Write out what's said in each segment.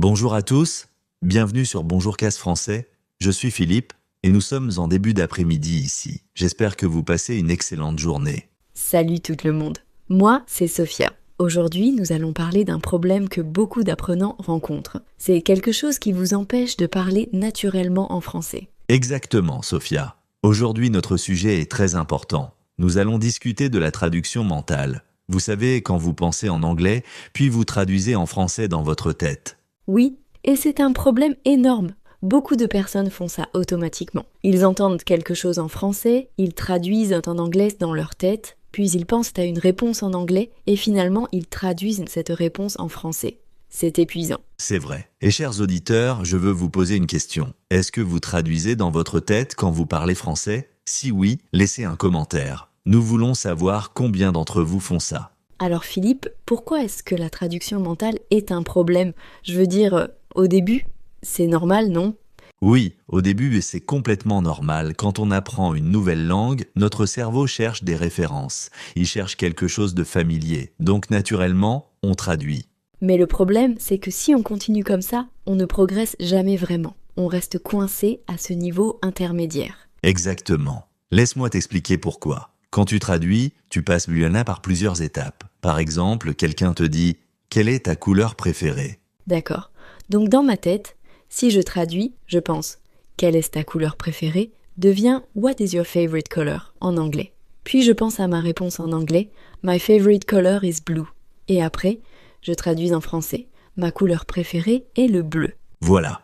Bonjour à tous, bienvenue sur Bonjour Casse Français, je suis Philippe et nous sommes en début d'après-midi ici. J'espère que vous passez une excellente journée. Salut tout le monde, moi c'est Sophia. Aujourd'hui nous allons parler d'un problème que beaucoup d'apprenants rencontrent. C'est quelque chose qui vous empêche de parler naturellement en français. Exactement, Sophia. Aujourd'hui notre sujet est très important. Nous allons discuter de la traduction mentale. Vous savez, quand vous pensez en anglais, puis vous traduisez en français dans votre tête. Oui, et c'est un problème énorme. Beaucoup de personnes font ça automatiquement. Ils entendent quelque chose en français, ils traduisent en anglais dans leur tête, puis ils pensent à une réponse en anglais et finalement ils traduisent cette réponse en français. C'est épuisant. C'est vrai. Et chers auditeurs, je veux vous poser une question. Est-ce que vous traduisez dans votre tête quand vous parlez français ? Si oui, laissez un commentaire. Nous voulons savoir combien d'entre vous font ça. Alors Philippe, pourquoi est-ce que la traduction mentale est un problème ? Je veux dire, au début, c'est normal, non ? Oui, au début, c'est complètement normal. Quand on apprend une nouvelle langue, notre cerveau cherche des références. Il cherche quelque chose de familier. Donc naturellement, on traduit. Mais le problème, c'est que si on continue comme ça, on ne progresse jamais vraiment. On reste coincé à ce niveau intermédiaire. Exactement. Laisse-moi t'expliquer pourquoi. Quand tu traduis, tu passes par plusieurs étapes. Par exemple, quelqu'un te dit « Quelle est ta couleur préférée ?» D'accord. Donc dans ma tête, si je traduis, je pense « Quelle est ta couleur préférée ?» devient « What is your favorite color ?» en anglais. Puis je pense à ma réponse en anglais « My favorite color is blue ». Et après, je traduis en français « Ma couleur préférée est le bleu ». Voilà.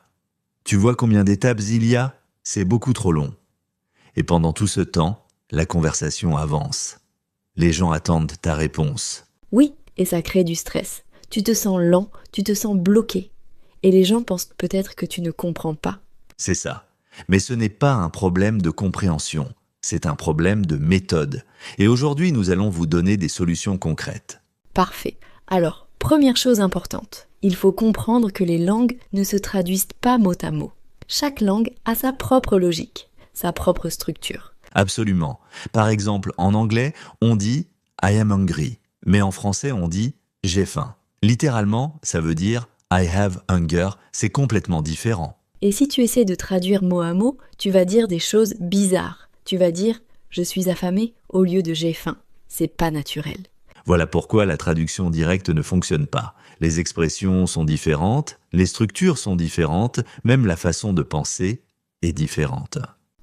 Tu vois combien d'étapes il y a ? C'est beaucoup trop long. Et pendant tout ce temps, la conversation avance. Les gens attendent ta réponse. Oui, et ça crée du stress. Tu te sens lent, tu te sens bloqué. Et les gens pensent peut-être que tu ne comprends pas. C'est ça. Mais ce n'est pas un problème de compréhension. C'est un problème de méthode. Et aujourd'hui, nous allons vous donner des solutions concrètes. Parfait. Alors, première chose importante, il faut comprendre que les langues ne se traduisent pas mot à mot. Chaque langue a sa propre logique, sa propre structure. Absolument. Par exemple, en anglais, on dit « I am hungry », mais en français, on dit « j'ai faim ». Littéralement, ça veut dire « I have hunger », c'est complètement différent. Et si tu essaies de traduire mot à mot, tu vas dire des choses bizarres. Tu vas dire « je suis affamé » au lieu de « j'ai faim ». C'est pas naturel. Voilà pourquoi la traduction directe ne fonctionne pas. Les expressions sont différentes, les structures sont différentes, même la façon de penser est différente.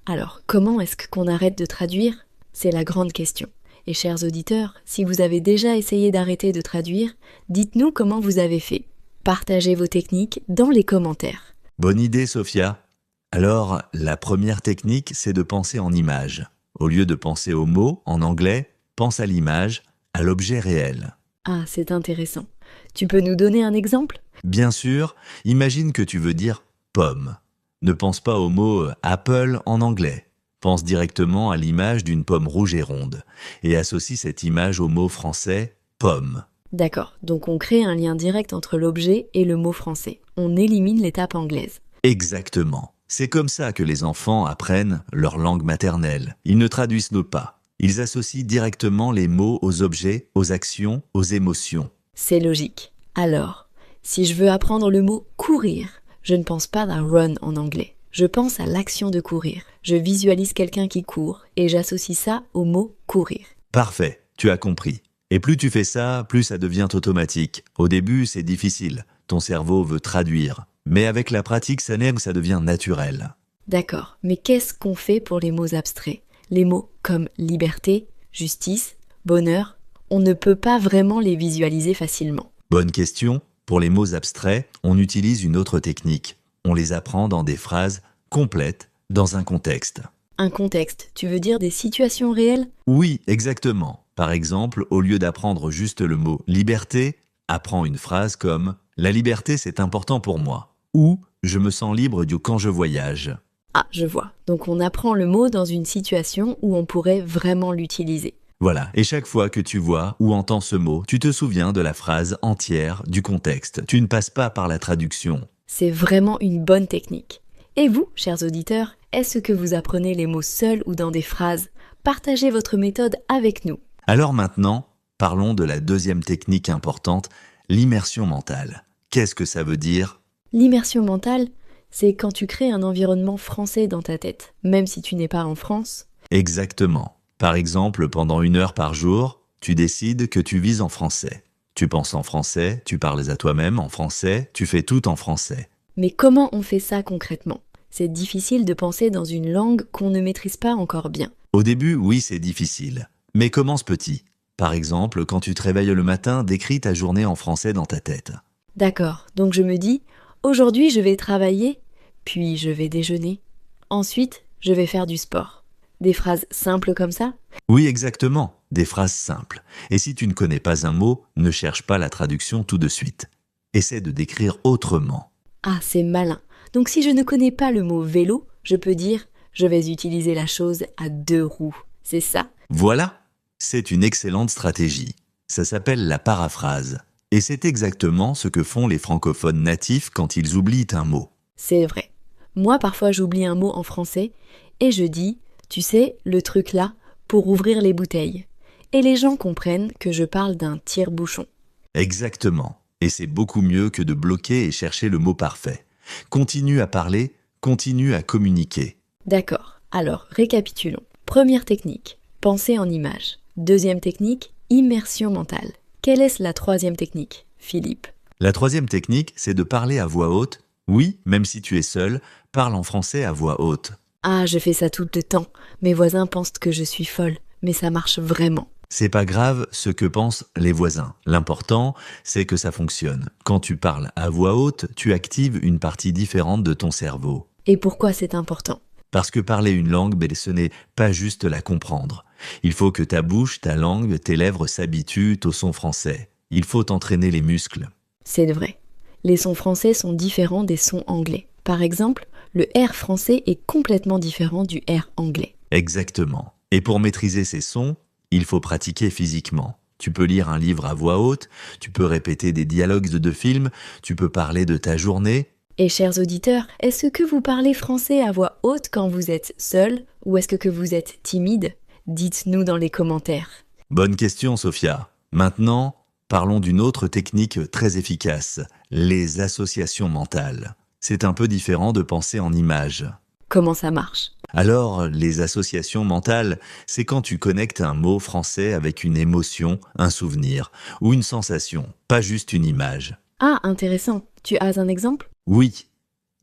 Alors, comment est-ce qu'on arrête de traduire ? C'est la grande question. Et chers auditeurs, si vous avez déjà essayé d'arrêter de traduire, dites-nous comment vous avez fait. Partagez vos techniques dans les commentaires. Bonne idée, Sophia. Alors, la première technique, c'est de penser en images. Au lieu de penser au mot, en anglais, pense à l'image, à l'objet réel. Ah, c'est intéressant. Tu peux nous donner un exemple ? Bien sûr, imagine que tu veux dire « pomme ». Ne pense pas au mot « apple » en anglais. Pense directement à l'image d'une pomme rouge et ronde et associe cette image au mot français « pomme ». D'accord, donc on crée un lien direct entre l'objet et le mot français. On élimine l'étape anglaise. Exactement. C'est comme ça que les enfants apprennent leur langue maternelle. Ils ne traduisent pas. Ils associent directement les mots aux objets, aux actions, aux émotions. C'est logique. Alors, si je veux apprendre le mot « courir », je ne pense pas à « run » en anglais. Je pense à l'action de courir. Je visualise quelqu'un qui court et j'associe ça au mot « courir ». Parfait, tu as compris. Et plus tu fais ça, plus ça devient automatique. Au début, c'est difficile. Ton cerveau veut traduire. Mais avec la pratique, ça devient naturel. D'accord, mais qu'est-ce qu'on fait pour les mots abstraits ? Les mots comme liberté, justice, bonheur, on ne peut pas vraiment les visualiser facilement. Bonne question. Pour les mots abstraits, on utilise une autre technique. On les apprend dans des phrases complètes, dans un contexte. Un contexte, tu veux dire des situations réelles ? Oui, exactement. Par exemple, au lieu d'apprendre juste le mot « liberté », apprends une phrase comme « La liberté, c'est important pour moi » ou « Je me sens libre quand je voyage ». Ah, je vois. Donc on apprend le mot dans une situation où on pourrait vraiment l'utiliser. Voilà, et chaque fois que tu vois ou entends ce mot, tu te souviens de la phrase entière, du contexte. Tu ne passes pas par la traduction. C'est vraiment une bonne technique. Et vous, chers auditeurs, est-ce que vous apprenez les mots seuls ou dans des phrases ? Partagez votre méthode avec nous. Alors maintenant, parlons de la deuxième technique importante, l'immersion mentale. Qu'est-ce que ça veut dire ? L'immersion mentale, c'est quand tu crées un environnement français dans ta tête, même si tu n'es pas en France. Exactement. Par exemple, pendant 1 heure par jour, tu décides que tu vis en français. Tu penses en français, tu parles à toi-même en français, tu fais tout en français. Mais comment on fait ça concrètement? C'est difficile de penser dans une langue qu'on ne maîtrise pas encore bien. Au début, oui, c'est difficile. Mais commence petit. Par exemple, quand tu te réveilles le matin, décris ta journée en français dans ta tête. D'accord, donc je me dis, aujourd'hui je vais travailler, puis je vais déjeuner. Ensuite, je vais faire du sport. Des phrases simples comme ça? Oui, exactement. Des phrases simples. Et si tu ne connais pas un mot, ne cherche pas la traduction tout de suite. Essaie de décrire autrement. Ah, c'est malin. Donc si je ne connais pas le mot vélo, je peux dire je vais utiliser la chose à 2 roues. C'est ça? Voilà, c'est une excellente stratégie. Ça s'appelle la paraphrase. Et c'est exactement ce que font les francophones natifs quand ils oublient un mot. C'est vrai. Moi, parfois, j'oublie un mot en français et je dis, tu sais, le truc là, pour ouvrir les bouteilles. Et les gens comprennent que je parle d'un tire-bouchon. Exactement. Et c'est beaucoup mieux que de bloquer et chercher le mot parfait. Continue à parler, continue à communiquer. D'accord. Alors, récapitulons. Première technique, penser en images. Deuxième technique, immersion mentale. Quelle est la troisième technique, Philippe? La troisième technique, c'est de parler à voix haute. Oui, même si tu es seul, parle en français à voix haute. Ah, je fais ça tout le temps. Mes voisins pensent que je suis folle, mais ça marche vraiment. C'est pas grave ce que pensent les voisins. L'important, c'est que ça fonctionne. Quand tu parles à voix haute, tu actives une partie différente de ton cerveau. Et pourquoi c'est important? Parce que parler une langue, ce n'est pas juste la comprendre. Il faut que ta bouche, ta langue, tes lèvres s'habituent au son français. Il faut entraîner les muscles. C'est vrai. Les sons français sont différents des sons anglais. Par exemple, le R français est complètement différent du R anglais. Exactement. Et pour maîtriser ces sons, il faut pratiquer physiquement. Tu peux lire un livre à voix haute, tu peux répéter des dialogues de films, tu peux parler de ta journée. Et chers auditeurs, est-ce que vous parlez français à voix haute quand vous êtes seul ou est-ce que vous êtes timide? Dites-nous dans les commentaires. Bonne question, Sophia. Maintenant, parlons d'une autre technique très efficace, les associations mentales. C'est un peu différent de penser en images. Comment ça marche? Alors, les associations mentales, c'est quand tu connectes un mot français avec une émotion, un souvenir ou une sensation, pas juste une image. Ah, intéressant. Tu as un exemple? Oui,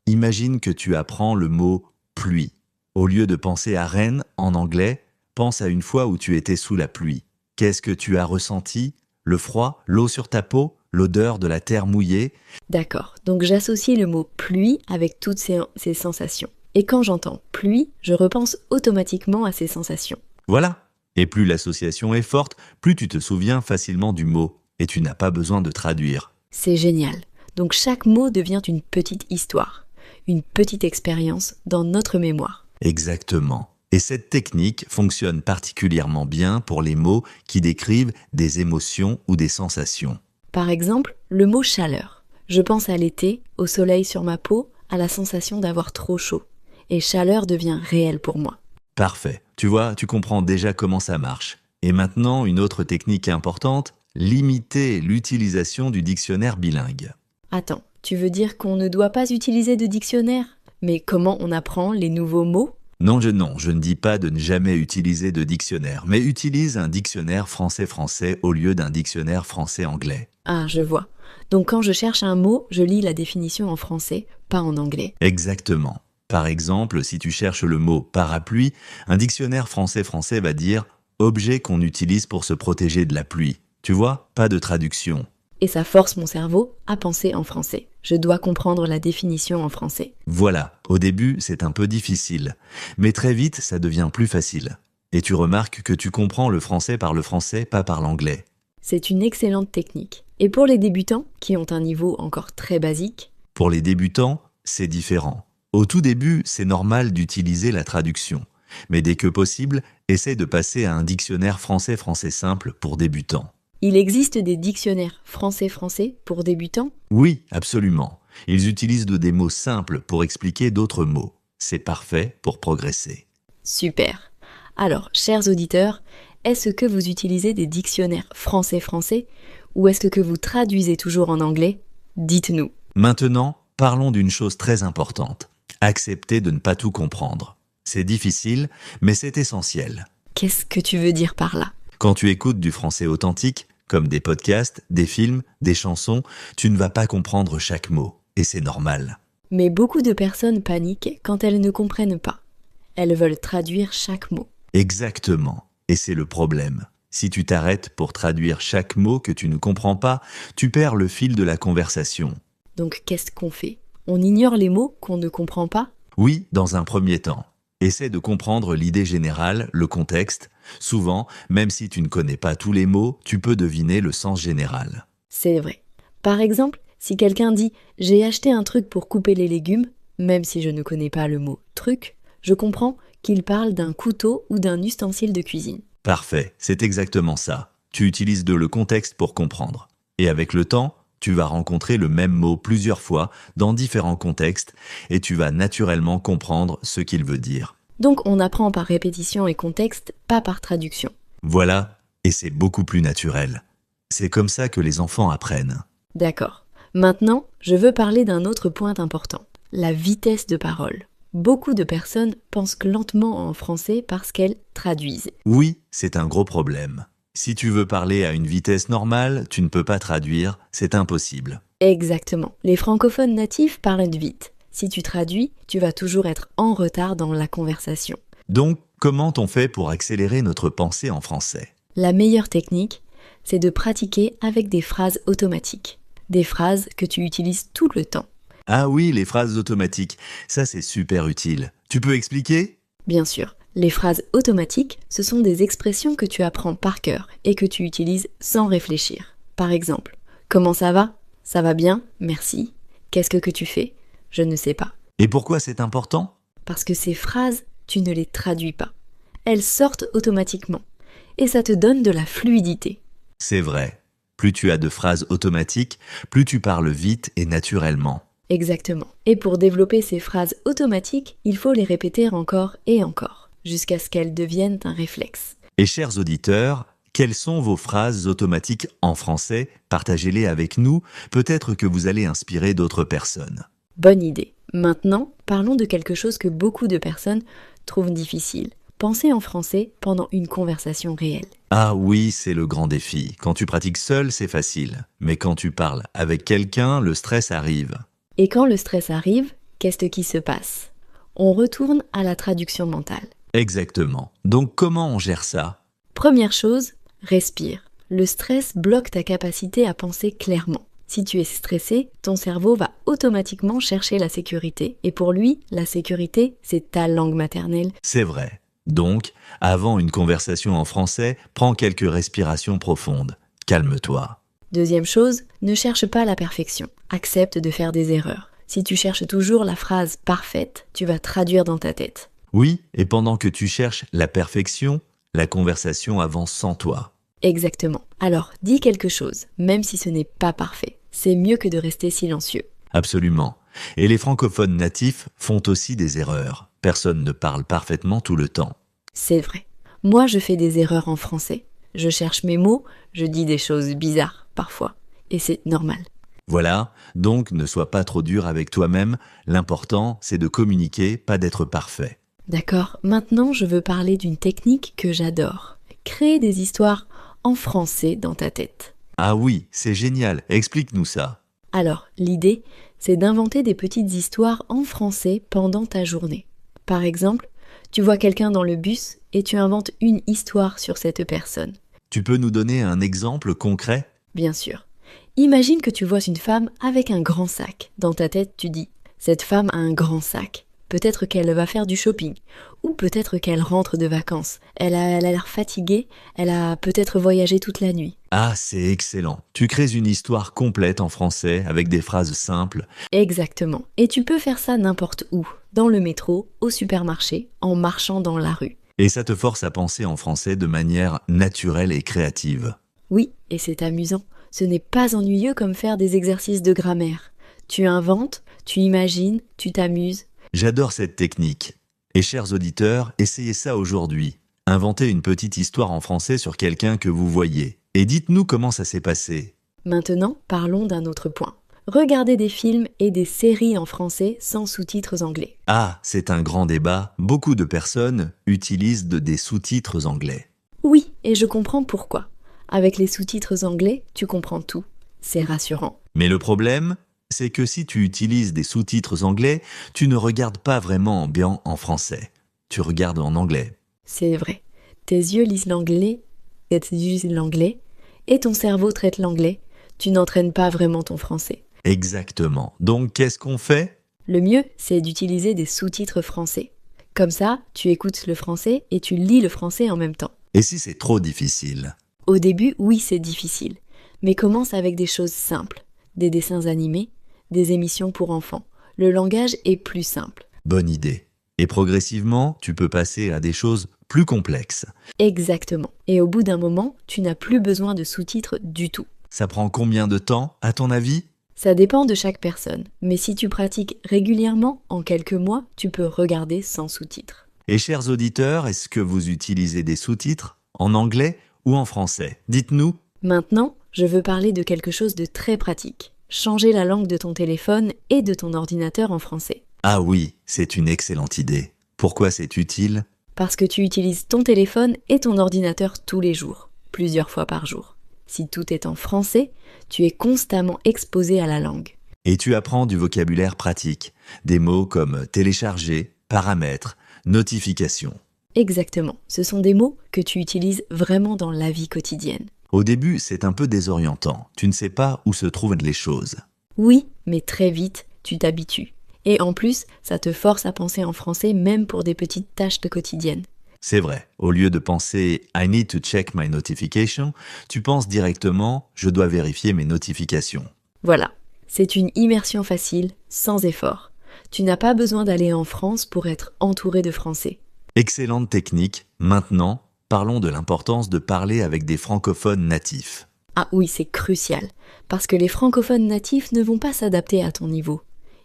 imagine que tu apprends le mot pluie. Au lieu de penser à Rennes en anglais, pense à une fois où tu étais sous la pluie. Qu'est-ce que tu as ressenti? Le froid, l'eau sur ta peau, l'odeur de la terre mouillée? D'accord, donc j'associe le mot pluie avec toutes ces sensations. Et quand j'entends pluie, je repense automatiquement à ces sensations. Voilà. Et plus l'association est forte, plus tu te souviens facilement du mot. Et tu n'as pas besoin de traduire. C'est génial. Donc chaque mot devient une petite histoire, une petite expérience dans notre mémoire. Exactement. Et cette technique fonctionne particulièrement bien pour les mots qui décrivent des émotions ou des sensations. Par exemple, le mot chaleur. Je pense à l'été, au soleil sur ma peau, à la sensation d'avoir trop chaud. Et chaleur devient réel pour moi. Parfait. Tu vois, tu comprends déjà comment ça marche. Et maintenant, une autre technique importante, limiter l'utilisation du dictionnaire bilingue. Attends, tu veux dire qu'on ne doit pas utiliser de dictionnaire? Mais comment on apprend les nouveaux mots? Non, je ne dis pas de ne jamais utiliser de dictionnaire, mais utilise un dictionnaire français-français au lieu d'un dictionnaire français-anglais. Ah, je vois. Donc quand je cherche un mot, je lis la définition en français, pas en anglais. Exactement. Par exemple, si tu cherches le mot parapluie, un dictionnaire français-français va dire « objet qu'on utilise pour se protéger de la pluie ». Tu vois, pas de traduction. Et ça force mon cerveau à penser en français. Je dois comprendre la définition en français. Voilà, au début, c'est un peu difficile. Mais très vite, ça devient plus facile. Et tu remarques que tu comprends le français par le français, pas par l'anglais. C'est une excellente technique. Et pour les débutants, qui ont un niveau encore très basique? Pour les débutants, c'est différent. Au tout début, c'est normal d'utiliser la traduction. Mais dès que possible, essaie de passer à un dictionnaire français-français simple pour débutants. Il existe des dictionnaires français-français pour débutants? Oui, absolument. Ils utilisent des mots simples pour expliquer d'autres mots. C'est parfait pour progresser. Super. Alors, chers auditeurs, est-ce que vous utilisez des dictionnaires français-français ou est-ce que vous traduisez toujours en anglais? Dites-nous. Maintenant, parlons d'une chose très importante. Accepter de ne pas tout comprendre. C'est difficile, mais c'est essentiel. Qu'est-ce que tu veux dire par là? Quand tu écoutes du français authentique, comme des podcasts, des films, des chansons, tu ne vas pas comprendre chaque mot. Et c'est normal. Mais beaucoup de personnes paniquent quand elles ne comprennent pas. Elles veulent traduire chaque mot. Exactement. Et c'est le problème. Si tu t'arrêtes pour traduire chaque mot que tu ne comprends pas, tu perds le fil de la conversation. Donc qu'est-ce qu'on fait? On ignore les mots qu'on ne comprend pas? Oui, dans un premier temps. Essaie de comprendre l'idée générale, le contexte. Souvent, même si tu ne connais pas tous les mots, tu peux deviner le sens général. C'est vrai. Par exemple, si quelqu'un dit « j'ai acheté un truc pour couper les légumes », même si je ne connais pas le mot « truc », je comprends qu'il parle d'un couteau ou d'un ustensile de cuisine. Parfait, c'est exactement ça. Tu utilises le contexte pour comprendre. Et avec le temps, tu vas rencontrer le même mot plusieurs fois dans différents contextes et tu vas naturellement comprendre ce qu'il veut dire. Donc on apprend par répétition et contexte, pas par traduction. Voilà, et c'est beaucoup plus naturel. C'est comme ça que les enfants apprennent. D'accord. Maintenant, je veux parler d'un autre point important, la vitesse de parole. Beaucoup de personnes pensent lentement en français parce qu'elles traduisent. Oui, c'est un gros problème. Si tu veux parler à une vitesse normale, tu ne peux pas traduire, c'est impossible. Exactement. Les francophones natifs parlent vite. Si tu traduis, tu vas toujours être en retard dans la conversation. Donc, comment on fait pour accélérer notre pensée en français? La meilleure technique, c'est de pratiquer avec des phrases automatiques. Des phrases que tu utilises tout le temps. Ah oui, les phrases automatiques, ça c'est super utile. Tu peux expliquer? Bien sûr, les phrases automatiques, ce sont des expressions que tu apprends par cœur et que tu utilises sans réfléchir. Par exemple, comment ça va? Ça va bien, merci. Qu'est-ce que tu fais? Je ne sais pas. Et pourquoi c'est important? Parce que ces phrases, tu ne les traduis pas. Elles sortent automatiquement. Et ça te donne de la fluidité. C'est vrai. Plus tu as de phrases automatiques, plus tu parles vite et naturellement. Exactement. Et pour développer ces phrases automatiques, il faut les répéter encore et encore, jusqu'à ce qu'elles deviennent un réflexe. Et chers auditeurs, quelles sont vos phrases automatiques en français? Partagez-les avec nous, peut-être que vous allez inspirer d'autres personnes. Bonne idée. Maintenant, parlons de quelque chose que beaucoup de personnes trouvent difficile. Penser en français pendant une conversation réelle. Ah oui, c'est le grand défi. Quand tu pratiques seul, c'est facile. Mais quand tu parles avec quelqu'un, le stress arrive. Et quand le stress arrive, qu'est-ce qui se passe? On retourne à la traduction mentale. Exactement. Donc comment on gère ça? Première chose, respire. Le stress bloque ta capacité à penser clairement. Si tu es stressé, ton cerveau va automatiquement chercher la sécurité. Et pour lui, la sécurité, c'est ta langue maternelle. C'est vrai. Donc, avant une conversation en français, prends quelques respirations profondes. Calme-toi. Deuxième chose, ne cherche pas la perfection. Accepte de faire des erreurs. Si tu cherches toujours la phrase parfaite, tu vas traduire dans ta tête. Oui, et pendant que tu cherches la perfection, la conversation avance sans toi. Exactement. Alors, dis quelque chose, même si ce n'est pas parfait. C'est mieux que de rester silencieux. Absolument. Et les francophones natifs font aussi des erreurs. Personne ne parle parfaitement tout le temps. C'est vrai. Moi, je fais des erreurs en français. Je cherche mes mots, je dis des choses bizarres, parfois. Et c'est normal. Voilà, donc ne sois pas trop dur avec toi-même. L'important, c'est de communiquer, pas d'être parfait. D'accord, maintenant je veux parler d'une technique que j'adore. Créer des histoires en français dans ta tête. Ah oui, c'est génial. Explique-nous ça. Alors, l'idée, c'est d'inventer des petites histoires en français pendant ta journée. Par exemple, tu vois quelqu'un dans le bus et tu inventes une histoire sur cette personne. Tu peux nous donner un exemple concret? Bien sûr. Imagine que tu vois une femme avec un grand sac. Dans ta tête, tu dis « Cette femme a un grand sac. Peut-être qu'elle va faire du shopping. Ou peut-être qu'elle rentre de vacances. Elle a l'air fatiguée. Elle a peut-être voyagé toute la nuit. » Ah, c'est excellent. Tu crées une histoire complète en français avec des phrases simples. Exactement. Et tu peux faire ça n'importe où. Dans le métro, au supermarché, en marchant dans la rue. Et ça te force à penser en français de manière naturelle et créative. Oui, et c'est amusant. Ce n'est pas ennuyeux comme faire des exercices de grammaire. Tu inventes, tu imagines, tu t'amuses. J'adore cette technique. Et chers auditeurs, essayez ça aujourd'hui. Inventez une petite histoire en français sur quelqu'un que vous voyez. Et dites-nous comment ça s'est passé. Maintenant, parlons d'un autre point. Regarder des films et des séries en français sans sous-titres anglais. Ah, c'est un grand débat. Beaucoup de personnes utilisent des sous-titres anglais. Oui, et je comprends pourquoi. Avec les sous-titres anglais, tu comprends tout. C'est rassurant. Mais le problème, c'est que si tu utilises des sous-titres anglais, tu ne regardes pas vraiment bien en français. Tu regardes en anglais. C'est vrai. Tes yeux lisent l'anglais, et ton cerveau traite l'anglais. Tu n'entraînes pas vraiment ton français. Exactement. Donc, qu'est-ce qu'on fait? Le mieux, c'est d'utiliser des sous-titres français. Comme ça, tu écoutes le français et tu lis le français en même temps. Et si c'est trop difficile? Au début, oui, c'est difficile. Mais commence avec des choses simples. Des dessins animés, des émissions pour enfants. Le langage est plus simple. Bonne idée. Et progressivement, tu peux passer à des choses plus complexes. Exactement. Et au bout d'un moment, tu n'as plus besoin de sous-titres du tout. Ça prend combien de temps, à ton avis? Ça dépend de chaque personne. Mais si tu pratiques régulièrement, en quelques mois, tu peux regarder sans sous-titres. Et chers auditeurs, est-ce que vous utilisez des sous-titres en anglais ou en français? Dites-nous. Maintenant, je veux parler de quelque chose de très pratique. Changer la langue de ton téléphone et de ton ordinateur en français. Ah oui, c'est une excellente idée. Pourquoi c'est utile? Parce que tu utilises ton téléphone et ton ordinateur tous les jours, plusieurs fois par jour. Si tout est en français, tu es constamment exposé à la langue. Et tu apprends du vocabulaire pratique, des mots comme télécharger, paramètres, notification. Exactement, ce sont des mots que tu utilises vraiment dans la vie quotidienne. Au début, c'est un peu désorientant. Tu ne sais pas où se trouvent les choses. Oui, mais très vite, tu t'habitues. Et en plus, ça te force à penser en français même pour des petites tâches de quotidienne. C'est vrai, au lieu de penser « I need to check my notification », tu penses directement « je dois vérifier mes notifications ». Voilà, c'est une immersion facile, sans effort. Tu n'as pas besoin d'aller en France pour être entouré de Français. Excellente technique. Maintenant, parlons de l'importance de parler avec des francophones natifs. Ah oui, c'est crucial, parce que les francophones natifs ne vont pas s'adapter à ton niveau.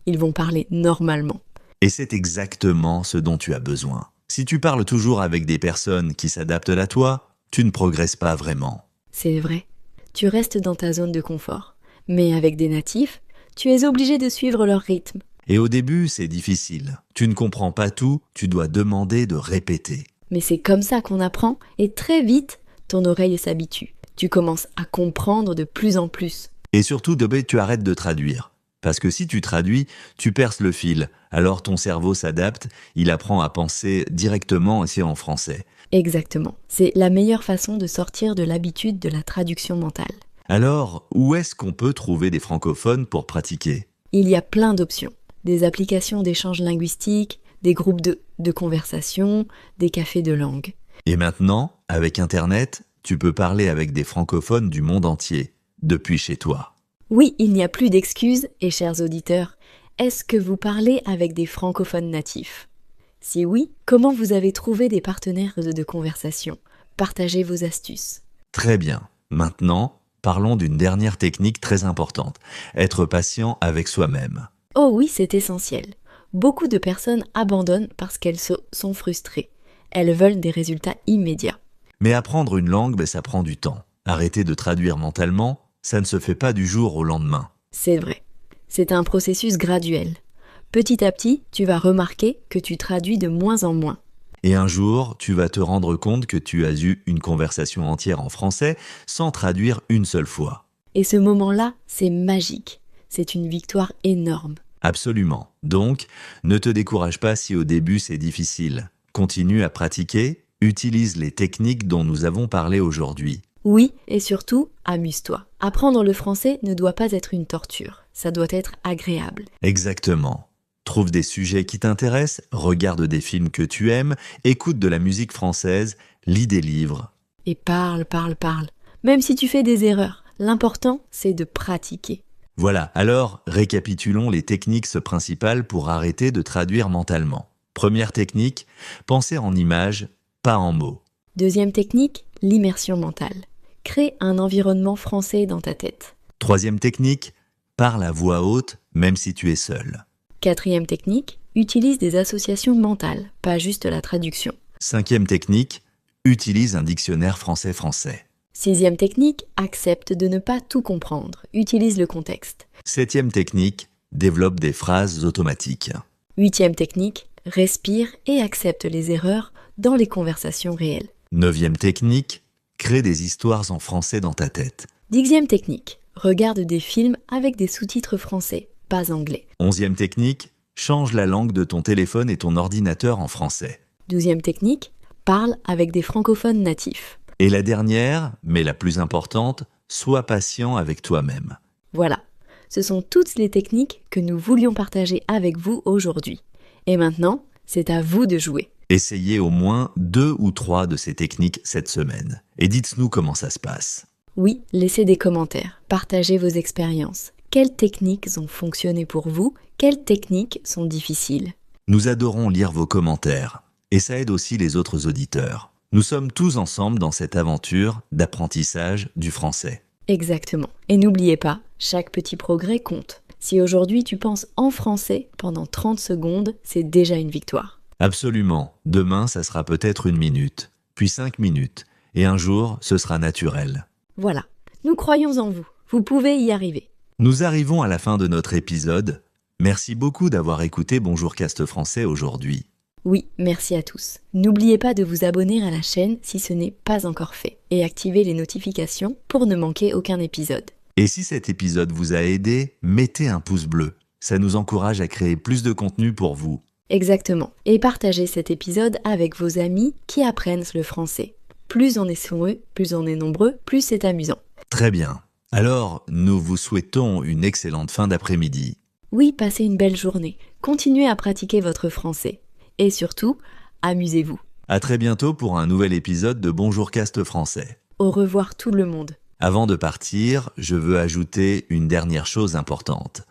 Ils vont parler normalement. Et c'est exactement ce dont tu as besoin. Si tu parles toujours avec des personnes qui s'adaptent à toi, tu ne progresses pas vraiment. C'est vrai, tu restes dans ta zone de confort. Mais avec des natifs, tu es obligé de suivre leur rythme. Et au début, c'est difficile. Tu ne comprends pas tout, tu dois demander de répéter. Mais c'est comme ça qu'on apprend, et très vite, ton oreille s'habitue. Tu commences à comprendre de plus en plus. Et surtout, tu arrêtes de traduire. Parce que si tu traduis, tu perces le fil. Alors ton cerveau s'adapte, il apprend à penser directement et c'est en français. Exactement. C'est la meilleure façon de sortir de l'habitude de la traduction mentale. Alors, où est-ce qu'on peut trouver des francophones pour pratiquer? Il y a plein d'options. Des applications d'échange linguistique, des groupes de conversation, des cafés de langue. Et maintenant, avec Internet, tu peux parler avec des francophones du monde entier, depuis chez toi. Oui, il n'y a plus d'excuses, et chers auditeurs, est-ce que vous parlez avec des francophones natifs? Si oui, comment vous avez trouvé des partenaires de conversation? Partagez vos astuces. Très bien. Maintenant, parlons d'une dernière technique très importante. Être patient avec soi-même. Oh oui, c'est essentiel. Beaucoup de personnes abandonnent parce qu'elles sont frustrées. Elles veulent des résultats immédiats. Mais apprendre une langue, ça prend du temps. Arrêter de traduire mentalement, ça ne se fait pas du jour au lendemain. C'est vrai. C'est un processus graduel. Petit à petit, tu vas remarquer que tu traduis de moins en moins. Et un jour, tu vas te rendre compte que tu as eu une conversation entière en français sans traduire une seule fois. Et ce moment-là, c'est magique. C'est une victoire énorme. Absolument. Donc, ne te décourage pas si au début c'est difficile. Continue à pratiquer, utilise les techniques dont nous avons parlé aujourd'hui. Oui, et surtout, amuse-toi. Apprendre le français ne doit pas être une torture. Ça doit être agréable. Exactement. Trouve des sujets qui t'intéressent, regarde des films que tu aimes, écoute de la musique française, lis des livres. Et parle. Même si tu fais des erreurs, l'important, c'est de pratiquer. Voilà, alors récapitulons les techniques principales pour arrêter de traduire mentalement. Première technique, penser en images, pas en mots. Deuxième technique, l'immersion mentale. Crée un environnement français dans ta tête. Troisième technique, parle à voix haute, même si tu es seul. Quatrième technique, utilise des associations mentales, pas juste la traduction. Cinquième technique, utilise un dictionnaire français-français. Sixième technique, accepte de ne pas tout comprendre. Utilise le contexte. Septième technique, développe des phrases automatiques. Huitième technique, respire et accepte les erreurs dans les conversations réelles. Neuvième technique, crée des histoires en français dans ta tête. Dixième technique, regarde des films avec des sous-titres français, pas anglais. Onzième technique, change la langue de ton téléphone et ton ordinateur en français. Douzième technique, parle avec des francophones natifs. Et la dernière, mais la plus importante, sois patient avec toi-même. Voilà, ce sont toutes les techniques que nous voulions partager avec vous aujourd'hui. Et maintenant, c'est à vous de jouer. Essayez au moins 2 ou 3 de ces techniques cette semaine. Et dites-nous comment ça se passe. Oui, laissez des commentaires, partagez vos expériences. Quelles techniques ont fonctionné pour vous? Quelles techniques sont difficiles? Nous adorons lire vos commentaires. Et ça aide aussi les autres auditeurs. Nous sommes tous ensemble dans cette aventure d'apprentissage du français. Exactement. Et n'oubliez pas, chaque petit progrès compte. Si aujourd'hui tu penses en français pendant 30 secondes, c'est déjà une victoire. Absolument. Demain, ça sera peut-être 1 minute, puis 5 minutes. Et un jour, ce sera naturel. Voilà. Nous croyons en vous. Vous pouvez y arriver. Nous arrivons à la fin de notre épisode. Merci beaucoup d'avoir écouté Bonjour Cast Français aujourd'hui. Oui, merci à tous. N'oubliez pas de vous abonner à la chaîne si ce n'est pas encore fait et activez les notifications pour ne manquer aucun épisode. Et si cet épisode vous a aidé, mettez un pouce bleu. Ça nous encourage à créer plus de contenu pour vous. Exactement. Et partagez cet épisode avec vos amis qui apprennent le français. Plus on est soureux, plus on est nombreux, plus c'est amusant. Très bien. Alors, nous vous souhaitons une excellente fin d'après-midi. Oui, passez une belle journée. Continuez à pratiquer votre français. Et surtout, amusez-vous. À très bientôt pour un nouvel épisode de Bonjour Cast Français. Au revoir tout le monde. Avant de partir, je veux ajouter une dernière chose importante.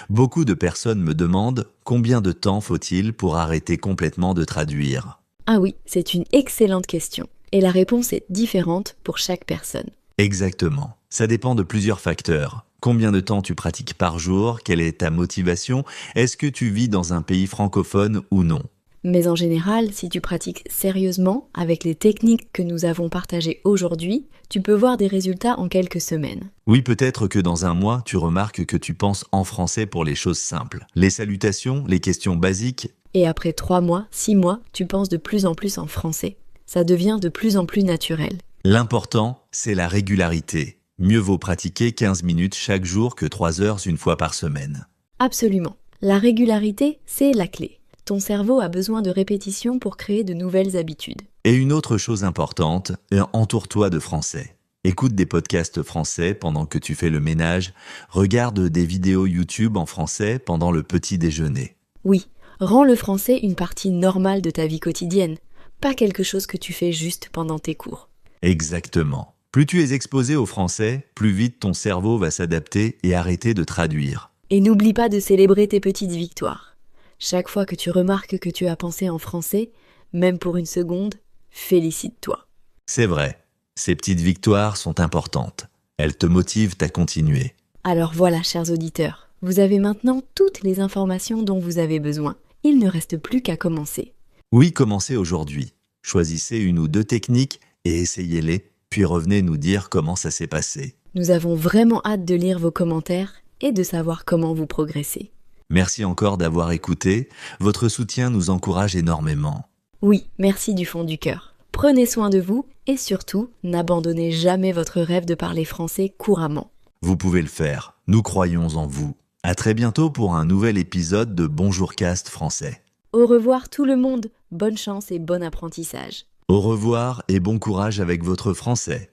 Beaucoup de personnes me demandent combien de temps faut-il pour arrêter complètement de traduire. Ah oui, c'est une excellente question. Et la réponse est différente pour chaque personne. Exactement. Ça dépend de plusieurs facteurs. Combien de temps tu pratiques par jour? Quelle est ta motivation? Est-ce que tu vis dans un pays francophone ou non? Mais en général, si tu pratiques sérieusement avec les techniques que nous avons partagées aujourd'hui, tu peux voir des résultats en quelques semaines. Oui, peut-être que dans un mois, tu remarques que tu penses en français pour les choses simples. Les salutations, les questions basiques. Et après 3 mois, 6 mois, tu penses de plus en plus en français. Ça devient de plus en plus naturel. L'important, c'est la régularité. Mieux vaut pratiquer 15 minutes chaque jour que 3 heures une fois par semaine. Absolument. La régularité, c'est la clé. Ton cerveau a besoin de répétition pour créer de nouvelles habitudes. Et une autre chose importante, entoure-toi de français. Écoute des podcasts français pendant que tu fais le ménage, regarde des vidéos YouTube en français pendant le petit déjeuner. Oui, rends le français une partie normale de ta vie quotidienne, pas quelque chose que tu fais juste pendant tes cours. Exactement. Plus tu es exposé au français, plus vite ton cerveau va s'adapter et arrêter de traduire. Et n'oublie pas de célébrer tes petites victoires. Chaque fois que tu remarques que tu as pensé en français, même pour 1 seconde, félicite-toi. C'est vrai, ces petites victoires sont importantes. Elles te motivent à continuer. Alors voilà, chers auditeurs, vous avez maintenant toutes les informations dont vous avez besoin. Il ne reste plus qu'à commencer. Oui, commencez aujourd'hui. Choisissez 1 ou 2 techniques et essayez-les, puis revenez nous dire comment ça s'est passé. Nous avons vraiment hâte de lire vos commentaires et de savoir comment vous progressez. Merci encore d'avoir écouté. Votre soutien nous encourage énormément. Oui, merci du fond du cœur. Prenez soin de vous et surtout, n'abandonnez jamais votre rêve de parler français couramment. Vous pouvez le faire. Nous croyons en vous. À très bientôt pour un nouvel épisode de Bonjour Cast Français. Au revoir tout le monde. Bonne chance et bon apprentissage. Au revoir et bon courage avec votre français.